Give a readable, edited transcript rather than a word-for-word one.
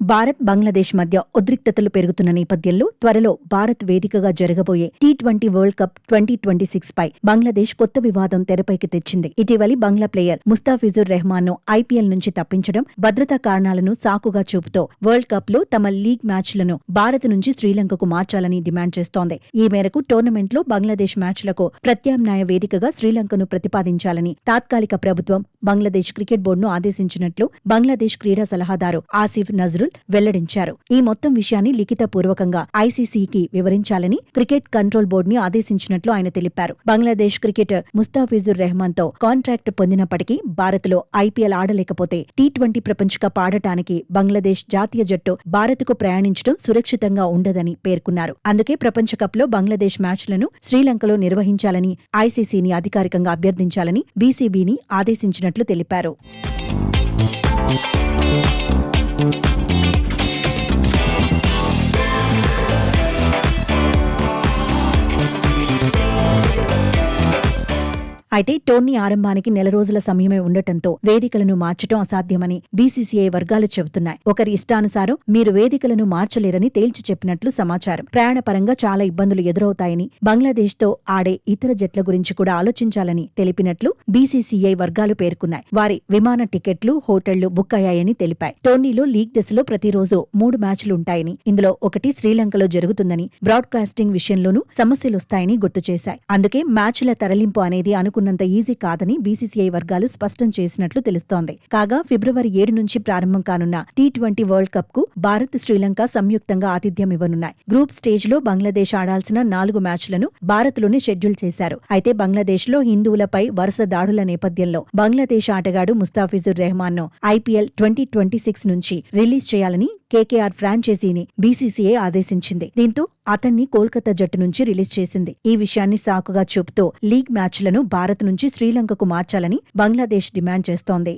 భారత్ బంగ్లాదేశ్ మధ్య ఉద్రిక్తతలు పెరుగుతున్న నేపథ్యంలో త్వరలో భారత్ వేదికగా జరగబోయే టీ20 వరల్డ్ కప్ 2026 పై బంగ్లాదేశ్ కొత్త వివాదం తెరపైకి తెచ్చింది. ఇటీవలి బంగ్లా ప్లేయర్ ముస్తాఫిజుర్ రెహమాన్ ను ఐపీఎల్ నుంచి తప్పించడం, భద్రతా కారణాలను సాకుగా చూపుతో వరల్డ్ కప్ లో తమ లీగ్ మ్యాచ్లను భారత్ నుంచి శ్రీలంకకు మార్చాలని డిమాండ్ చేస్తోంది. ఈ మేరకు టోర్నమెంట్లో బంగ్లాదేశ్ మ్యాచ్లకు ప్రత్యామ్నాయ వేదికగా శ్రీలంకను ప్రతిపాదించాలని తాత్కాలిక ప్రభుత్వం బంగ్లాదేశ్ క్రికెట్ బోర్డును ఆదేశించినట్లు బంగ్లాదేశ్ క్రీడా సలహాదారు ఆసిఫ్ నజ్రుల్ వెల్లడించారు. ఈ మొత్తం విషయాన్ని లిఖితపూర్వకంగా ఐసీసీకి వివరించాలని క్రికెట్ కంట్రోల్ బోర్డుని ఆదేశించినట్లు ఆయన తెలిపారు. బంగ్లాదేశ్ క్రికెటర్ ముస్తాఫిజుర్ రెహమాన్ తో కాంట్రాక్ట్ పొందినప్పటికీ భారత్ లో ఐపీఎల్ ఆడలేకపోతే టీ20 ప్రపంచ కప్ ఆడటానికి బంగ్లాదేశ్ జాతీయ జట్టు భారత్ కు ప్రయాణించడం సురక్షితంగా ఉండదని పేర్కొన్నారు. అందుకే ప్రపంచ కప్ లో బంగ్లాదేశ్ మ్యాచ్లను శ్రీలంకలో నిర్వహించాలని ఐసీసీని అధికారికంగా అభ్యర్థించాలని బీసీబీని ఆదేశించినట్లు తెలిపారు. అయితే టోర్నీ ఆరంభానికి నెల రోజుల సమయమే ఉండటంతో వేదికలను మార్చడం అసాధ్యమని బీసీసీఐ వర్గాలు చెబుతున్నాయి. ఒకరి ఇష్టానుసారం మీరు వేదికలను మార్చలేరని తేల్చి చెప్పినట్లు సమాచారం. ప్రయాణపరంగా చాలా ఇబ్బందులు ఎదురవుతాయని, బంగ్లాదేశ్ తో ఆడే ఇతర జట్ల గురించి కూడా ఆలోచించాలని తెలిపినట్లు బీసీసీఐ వర్గాలు పేర్కొన్నాయి. వారి విమాన టికెట్లు, హోటళ్లు బుక్ అయ్యాయని తెలిపాయి. టోర్నీలో లీగ్ దశలో ప్రతిరోజు 3 మ్యాచ్లు ఉంటాయని, ఇందులో ఒకటి శ్రీలంకలో జరుగుతుందని, బ్రాడ్కాస్టింగ్ విషయంలోనూ సమస్యలొస్తాయని గుర్తు చేశాయి. అందుకే మ్యాచ్ల తరలింపు అనేది అనుకున్నంత ఈజీ కాదని బీసీసీఐ వర్గాలు స్పష్టం చేసినట్లు తెలుస్తోంది. కాగా ఫిబ్రవరి 7 నుంచి ప్రారంభం కానున్న టీ20 వరల్డ్ కప్ కు భారత్, శ్రీలంక సంయుక్తంగా ఆతిథ్యం ఇవ్వనున్నాయి. గ్రూప్ స్టేజ్ లో బంగ్లాదేశ్ ఆడాల్సిన 4 మ్యాచ్లను భారత్ లోనే షెడ్యూల్ చేశారు. అయితే బంగ్లాదేశ్ లో హిందువులపై వరుస దాడుల నేపథ్యంలో బంగ్లాదేశ్ ఆటగాడు ముస్తాఫిజుర్ రెహమాన్ ను ఐపీఎల్ 2026 నుంచి రిలీజ్ చేయాలని కేకేఆర్ ఫ్రాంచైజీని బీసీసీఐ ఆదేశించింది. దీంతో అతన్ని కోల్కతా జట్టు నుంచి రిలీజ్ చేసింది. ఈ విషయాన్ని సాకుగా చూపుతూ లీగ్ మ్యాచ్లను భారత్ నుంచి శ్రీలంకకు మార్చాలని బంగ్లాదేశ్ డిమాండ్ చేస్తోంది.